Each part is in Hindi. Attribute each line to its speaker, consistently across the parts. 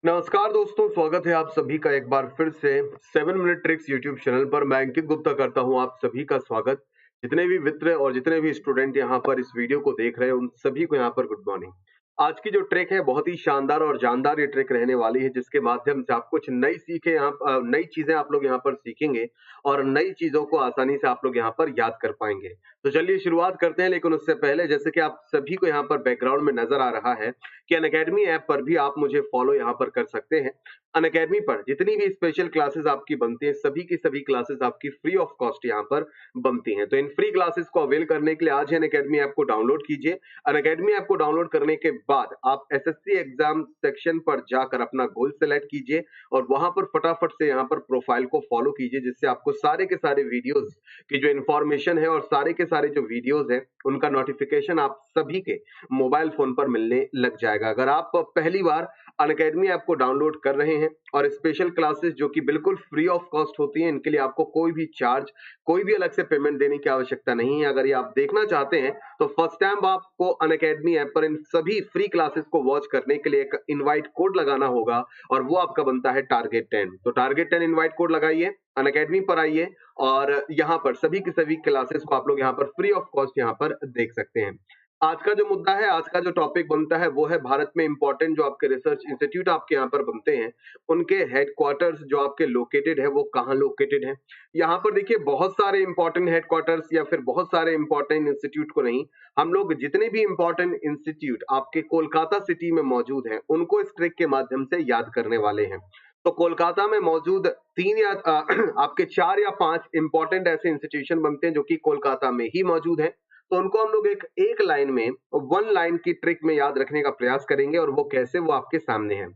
Speaker 1: नमस्कार दोस्तों, स्वागत है आप सभी का एक बार फिर से 7 मिनट ट्रिक्स यूट्यूब चैनल पर। मैं अंकित गुप्ता करता हूं आप सभी का स्वागत। जितने भी मित्र और जितने भी स्टूडेंट यहां पर इस वीडियो को देख रहे हैं उन सभी को यहां पर गुड मॉर्निंग। आज की जो ट्रिक है बहुत ही शानदार और जानदार ये ट्रिक रहने वाली है, जिसके माध्यम से आप कुछ नई चीजें आप लोग यहाँ पर सीखेंगे और नई चीजों को आसानी से आप लोग यहाँ पर याद कर पाएंगे। तो चलिए शुरुआत करते हैं, लेकिन उससे पहले जैसे कि आप सभी को यहाँ पर बैकग्राउंड में नजर आ रहा है कि अनअकैडमी ऐप पर भी आप मुझे फॉलो यहाँ पर कर सकते हैं। अनअकैडमी पर जितनी भी स्पेशल क्लासेस आपकी बनती हैं, सभी की सभी क्लासेस आपकी फ्री ऑफ कॉस्ट यहाँ पर बनती हैं। तो इन फ्री क्लासेस को अवेल करने के लिए आज ही अनअकैडमी ऐप को डाउनलोड कीजिए। अनअकैडमी ऐप को डाउनलोड करने के बाद आप एसएससी एग्जाम सेक्शन पर जाकर अपना गोल सेलेक्ट कीजिए और वहां पर फटाफट से यहाँ पर प्रोफाइल को फॉलो कीजिए, जिससे आपको सारे के सारे वीडियोस की जो इन्फॉर्मेशन है और सारे के सारे जो वीडियोस है उनका नोटिफिकेशन आप सभी के मोबाइल फोन पर मिलने लग जाएगा। अगर आप पहली बार अनअकैडमी ऐप को डाउनलोड कर रहे हैं और स्पेशल क्लासेस जो कि बिल्कुल फ्री ऑफ कॉस्ट होती हैं, इनके लिए आपको कोई भी अलग से पेमेंट देने की आवश्यकता नहीं है। अगर ये आप देखना चाहते हैं तो फर्स्ट टाइम आपको अनअकैडमी ऐप पर इन सभी फ्री क्लासेस को वॉच करने के लिए एक इनवाइट कोड लगाना होगा और वो आपका बनता है टारगेट 10। तो टारगेट 10 इनवाइट कोड लगाइए, अनअकैडमी पर आइए और यहाँ पर सभी की सभी क्लासेस को आप लोग यहाँ पर फ्री ऑफ कॉस्ट यहाँ पर देख सकते हैं। आज का जो मुद्दा है, आज का जो टॉपिक बनता है वो है भारत में इंपॉर्टेंट जो आपके रिसर्च इंस्टीट्यूट आपके यहाँ पर बनते हैं, उनके हेडक्वार्टर्स जो आपके लोकेटेड है वो कहाँ लोकेटेड है। यहाँ पर देखिए बहुत सारे इंपॉर्टेंट हेडक्वार्टर्स या फिर बहुत सारे इंपॉर्टेंट इंस्टीट्यूट को नहीं, हम लोग जितने भी इंपॉर्टेंट इंस्टीट्यूट आपके कोलकाता सिटी में मौजूद हैं उनको इस ट्रिक के माध्यम से याद करने वाले हैं। तो कोलकाता में मौजूद आपके 4 या 5 इंपॉर्टेंट ऐसे इंस्टीट्यूशन बनते हैं जो कि कोलकाता में ही मौजूद हैं। तो उनको हम लोग एक लाइन में, वन लाइन की ट्रिक में याद रखने का प्रयास करेंगे और वो कैसे, वो आपके सामने है।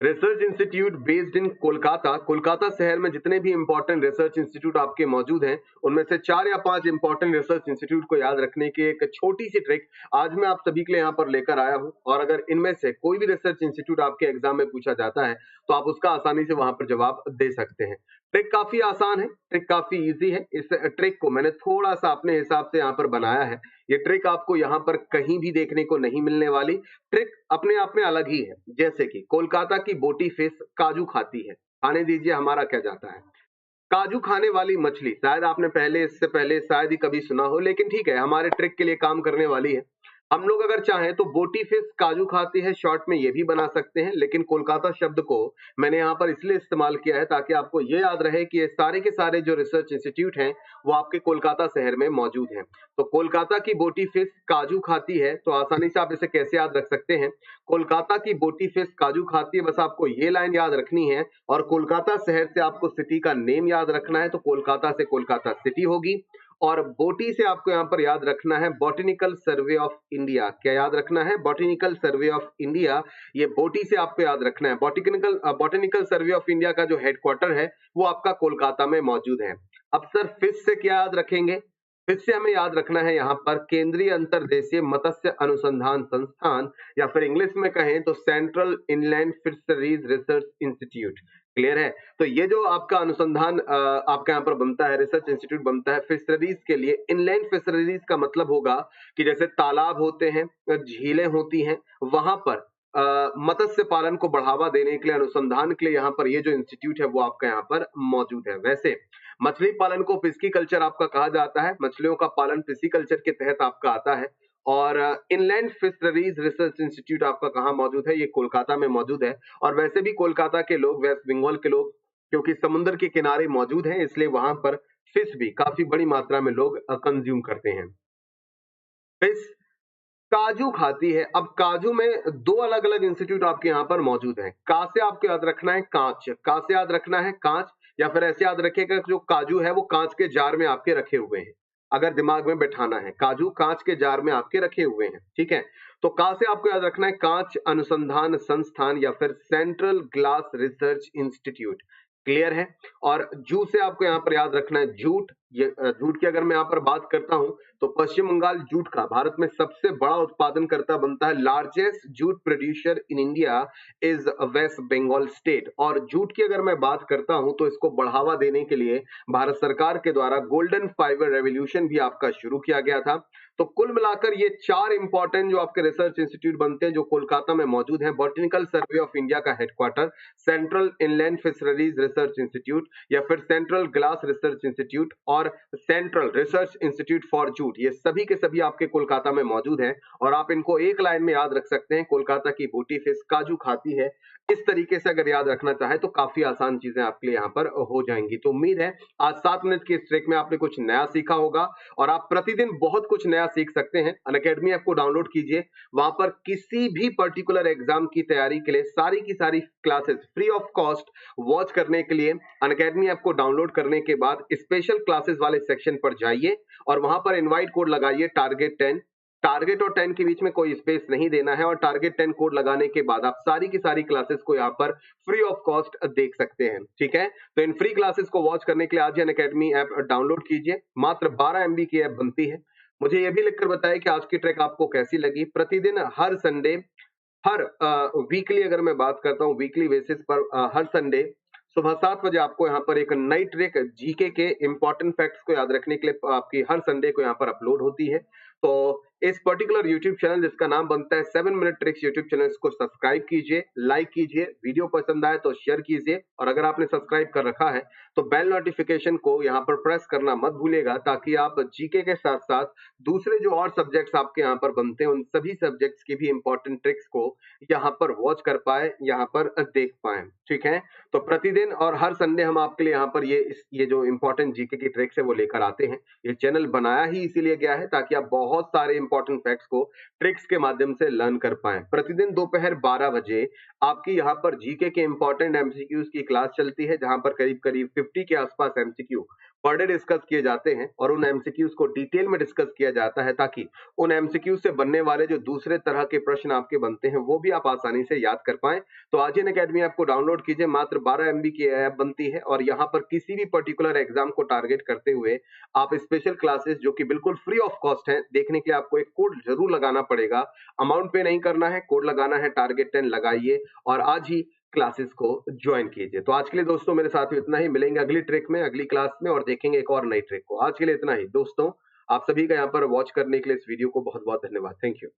Speaker 1: Research institute based in Kolkata. Kolkata शहर में जितने भी इंपॉर्टेंट रिसर्च इंस्टीट्यूट आपके मौजूद हैं उनमें से 4 या 5 इंपॉर्टेंट रिसर्च इंस्टीट्यूट को याद रखने की एक छोटी सी ट्रिक आज मैं आप सभी के लिए यहाँ पर लेकर आया हूँ। और अगर इनमें से कोई भी रिसर्च इंस्टीट्यूट आपके एग्जाम में पूछा जाता है तो आप उसका आसानी से वहां पर जवाब दे सकते हैं। ट्रिक काफी आसान है, ट्रिक काफी इजी है। इस ट्रिक को मैंने थोड़ा सा अपने हिसाब से यहाँ पर बनाया है। ये ट्रिक आपको यहाँ पर कहीं भी देखने को नहीं मिलने वाली। ट्रिक अपने आप में अलग ही है। जैसे कि कोलकाता की बोटी फिश काजू खाती है, खाने दीजिए हमारा क्या जाता है। काजू खाने वाली मछली, शायद आपने इससे पहले शायद ही कभी सुना हो, लेकिन ठीक है, हमारे ट्रिक के लिए काम करने वाली है। हम लोग अगर चाहें तो बोटी फिश काजू खाती है शॉर्ट में ये भी बना सकते हैं, लेकिन कोलकाता शब्द को मैंने यहाँ पर इसलिए इस्तेमाल किया है ताकि आपको ये याद रहे कि ये सारे के सारे जो रिसर्च इंस्टीट्यूट हैं वो आपके कोलकाता शहर में मौजूद हैं। तो कोलकाता की बोटी फिश काजू खाती है, तो आसानी से आप इसे कैसे याद रख सकते हैं। कोलकाता की बोटी फिश काजू खाती है, बस आपको ये लाइन याद रखनी है और कोलकाता शहर से आपको सिटी का नेम याद रखना है। तो कोलकाता से कोलकाता सिटी होगी और बोटी से आपको यहाँ पर याद रखना है बॉटेनिकल सर्वे ऑफ इंडिया। क्या याद रखना है? Botanical survey of India. ये बोटी से आपको याद रखना है। बॉटेनिकल सर्वे ऑफ इंडिया का जो हेडक्वार्टर है वो आपका कोलकाता में मौजूद है। अब सर फिश से क्या याद रखेंगे? फिश से हमें याद रखना है यहाँ पर केंद्रीय अंतर्देशीय मत्स्य अनुसंधान संस्थान, या फिर इंग्लिश में कहें तो central inland fisheries research institute. Clear है? तो ये जो आपका अनुसंधान आपका यहाँ पर बनता है, रिसर्च इंस्टीट्यूट बनता है फिशरीज के लिए। इनलैंड फिशरीज का मतलब होगा कि जैसे तालाब होते हैं, झीलें होती हैं, वहां पर मत्स्य पालन को बढ़ावा देने के लिए, अनुसंधान के लिए यहाँ पर ये जो इंस्टीट्यूट है वो आपका यहाँ पर मौजूद है। वैसे मछली पालन को फिस्की कल्चर आपका कहा जाता है, मछलियों का पालन फिस्की कल्चर के तहत आपका आता है। और इनलैंड फिशरीज रिसर्च इंस्टीट्यूट आपका कहाँ मौजूद है? ये कोलकाता में मौजूद है। और वैसे भी कोलकाता के लोग, वेस्ट बंगाल के लोग, क्योंकि समुद्र के किनारे मौजूद हैं, इसलिए वहां पर फिश भी काफी बड़ी मात्रा में लोग कंज्यूम करते हैं। फिश काजू खाती है। अब काजू में 2 अलग-अलग इंस्टीट्यूट आपके यहाँ पर मौजूद हैं। का से आपको याद रखना है कांच, का से याद रखना है कांच, या फिर ऐसे याद रखिएगा जो काजू है वो कांच के जार में आपके रखे हुए हैं। अगर दिमाग में बैठाना है, काजू कांच के जार में आपके रखे हुए हैं, ठीक है। तो का से आपको याद रखना है कांच अनुसंधान संस्थान या फिर central glass research institute. Clear है? और जू से आपको यहाँ पर याद रखना है जूट, ये जूट की अगर मैं यहाँ पर बात करता हूँ तो पश्चिम बंगाल जूट का भारत में सबसे बड़ा उत्पादनकर्ता बनता है। Largest jute producer in India is West Bengal state. और जूट की अगर मैं बात करता हूं तो इसको बढ़ावा देने के लिए भारत सरकार के द्वारा गोल्डन फाइबर रेवोल्यूशन भी आपका शुरू किया गया था। तो कुल मिलाकर ये 4 इंपॉर्टेंट जो आपके रिसर्च इंस्टीट्यूट बनते हैं जो कोलकाता में मौजूद हैं। बॉटनिकल सर्वे ऑफ इंडिया का headquarter, central inland fisheries research institute या फिर सेंट्रल ग्लास रिसर्च इंस्टीट्यूट और central research institute for jute, ये सभी के सभी आपके कोलकाता में मौजूद हैं। और आप इनको एक लाइन में याद रख सकते हैं, कोलकाता की बूटी फिश काजू खाती है। इस तरीके से अगर याद रखना चाहे तो काफी आसान चीजें आपके लिए यहाँ पर हो जाएंगी। तो उम्मीद है आज 7 मिनट की इस ट्रिक में आपने कुछ नया सीखा होगा और आप प्रतिदिन बहुत कुछ नया सीख सकते हैं। अनअकैडमी ऐप को डाउनलोड कीजिए, वहां पर किसी भी पर्टिकुलर एग्जाम की तैयारी के लिए सारी की सारी classes free of cost watch करने के लिए अनअकैडमी ऐप को डाउनलोड करने के बाद स्पेशल क्लासेस वाले सेक्शन पर जाइए और वहां पर इनवाइट कोड लगाइए टारगेट 10। टारगेट और 10 के बीच में कोई स्पेस नहीं देना है और टारगेट 10 कोड लगाने के बाद आप सारी की सारी क्लासेस को यहाँ पर फ्री ऑफ कॉस्ट देख सकते हैं। ठीक है, तो इन फ्री क्लासेस को वॉच करने के लिए आज ही अनअकैडमी ऐप डाउनलोड कीजिए। मात्र 12 MB की ऐप बनती है। मुझे ये भी लिखकर बताएं कि आज की ट्रैक आपको कैसी लगी। प्रतिदिन हर संडे, हर वीकली अगर मैं बात करता हूँ वीकली बेसिस पर हर संडे सुबह 7 बजे आपको यहाँ पर एक नई ट्रिक जीके के इंपॉर्टेंट फैक्ट्स को याद रखने के लिए आपकी हर संडे को यहाँ पर अपलोड होती है। तो इस पर्टिकुलर यूट्यूब चैनल जिसका नाम बनता है 7 मिनट ट्रिक्स यूट्यूब चैनल, इसको सब्सक्राइब कीजिए, लाइक कीजिए, वीडियो पसंद आए तो शेयर कीजिए और अगर आपने सब्सक्राइब कर रखा है तो बेल नोटिफिकेशन को यहाँ पर प्रेस करना मत भूलिएगा ताकि आप जीके के साथ साथ दूसरे जो और सब्जेक्ट्स आपके यहाँ पर बनते हैं उन सभी सब्जेक्ट्स की भी इंपॉर्टेंट ट्रिक्स को यहाँ पर वॉच कर पाए, यहाँ पर देख पाए। ठीक है, तो प्रतिदिन और हर संडे हम आपके लिए यहाँ पर ये जो इंपॉर्टेंट जीके की ट्रिक्स है वो लेकर आते हैं। ये चैनल बनाया ही इसीलिए गया है ताकि आप बहुत सारे इंपॉर्टेंट फैक्ट्स को ट्रिक्स के माध्यम से लर्न कर पाएं। प्रतिदिन दोपहर 12 बजे आपकी यहाँ पर जीके के इंपॉर्टेंट एमसीक्यूज की क्लास चलती है जहां पर करीब करीब 50 के आसपास एमसीक्यू पर डे डिस्कस किए जाते हैं और उन एमसीक्यूज को डिटेल में डिस्कस किया जाता है ताकि उन एमसीक्यूज से बनने वाले जो दूसरे तरह के प्रश्न आपके बनते हैं वो भी आप आसानी से याद कर पाएं। तो आज इन अकेडमी ऐप को डाउनलोड कीजिए, मात्र 12 MB की ऐप बनती है और यहाँ पर किसी भी पर्टिकुलर एग्जाम को टारगेट करते हुए आप स्पेशल क्लासेस जो कि बिल्कुल फ्री ऑफ कॉस्ट है देखने के लिए आपको एक कोड जरूर लगाना पड़ेगा। अमाउंट पे नहीं करना है, कोड लगाना है, टारगेट 10 लगाइए और आज ही क्लासेस को ज्वाइन कीजिए। तो आज के लिए दोस्तों मेरे साथ इतना ही, मिलेंगे अगली ट्रिक में अगली क्लास में और देखेंगे एक और नई ट्रिक को। आज के लिए इतना ही दोस्तों, आप सभी का यहाँ पर वॉच करने के लिए इस वीडियो को बहुत बहुत धन्यवाद। Thank you.